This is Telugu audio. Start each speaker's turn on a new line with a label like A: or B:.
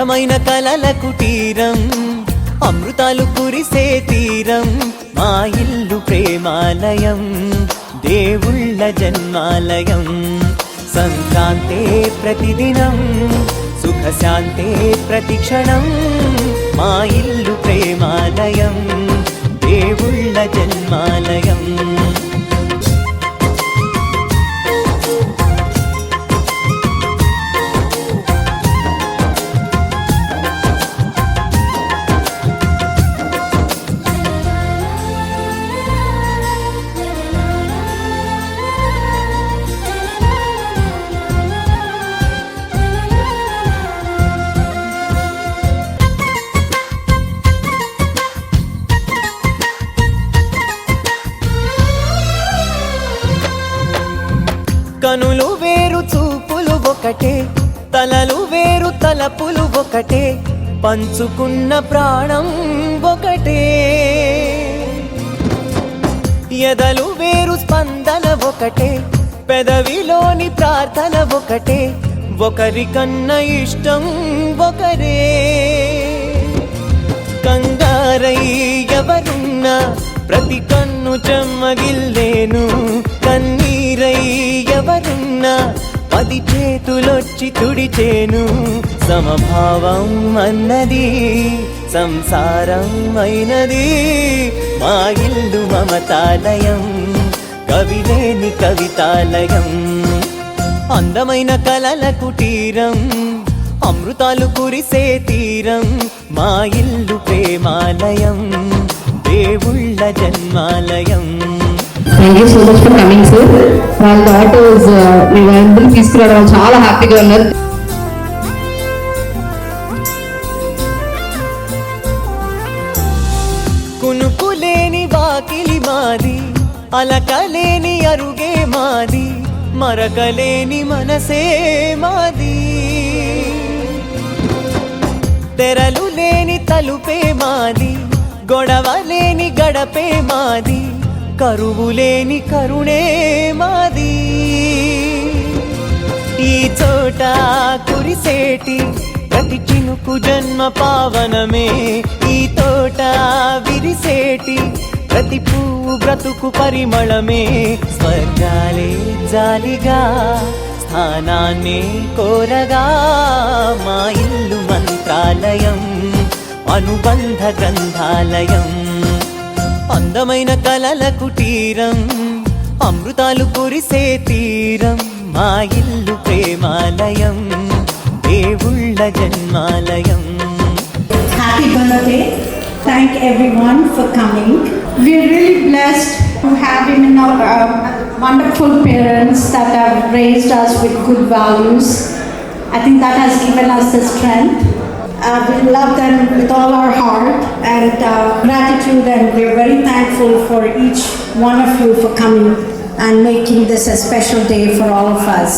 A: అందమైన కలల కుటీరం, అమృతాలు కురిసే తీరం, మా ఇల్లు ప్రేమాలయం, దేవుళ్ళ జన్మాలయం. సంక్రాంతే ప్రతిదినం, సుఖశాంతే ప్రతిక్షణం, మా ఇల్లు ప్రేమాలయం, దేవుళ్ళ జన్మాలయం. కనులు వేరు చూపులు ఒకటే, తలలు వేరు తలపులు ఒకటే, పంచుకున్న ప్రాణం ఒకటే. ఎదలు వేరు స్పందన ఒకటే, పెదవిలోని ప్రార్థన ఒకటే, ఒకరికన్నా ఇష్టం ఒకరే. కంగారై ఎవరున్నా ప్రతి కన్ను చెమ్మగిల్లేను, కన్నీరై ఎవరున్నా 10 చేతులొచ్చి తుడిచేను. సమభావం అన్నది సంసారం అయినది, మా ఇల్లు మమతాలయం, కవిలేని కవితాలయం. అందమైన కలల కుటీరం, అమృతాలు కురిసే తీరం, మా ఇల్లు ప్రేమాలయం, దేవుళ్ళ జన్మాలయం.
B: Thank you so much for coming, sir. వాళ్ళ డాటర్స్ మీ అందరూ తీసుకురావడం చాలా హ్యాపీగా ఉన్నారు.
A: కునుకులేని వాకిలి మాది, అలకలేని అరుగే మాది, మరకలేని మనసే మాది. తెరలు లేని తలుపే మాది, గొడవలేని గడపే మాది, కరువులేని కరుణే మాది. ఈ చోట కురిసేటి ప్రతి చినుకు జన్మ పావనమే, ఈ తోట విరిసేటి ప్రతి పువ్వు బ్రతుకు పరిమళమే. స్వర్గాలే జాలిగా స్థానాన్ని కోరగా, మా ఇల్లు మంత్రాలయం, అనుబంధ గ్రంథాలయం. అందమైన కలల కుటీరం, అమృతాలు కురిసే తీరం, మా ఇల్లు ప్రేమాలయం, దేవుళ్ళ జన్మాలయం.
C: Happy birthday. Thank everyone for coming. We're really blessed to have him in our wonderful parents that have raised us with good values. I think that has given us the strength. We love them with all our heart and gratitude, and we're very thankful for each one of you for coming and making this a special day for all of us.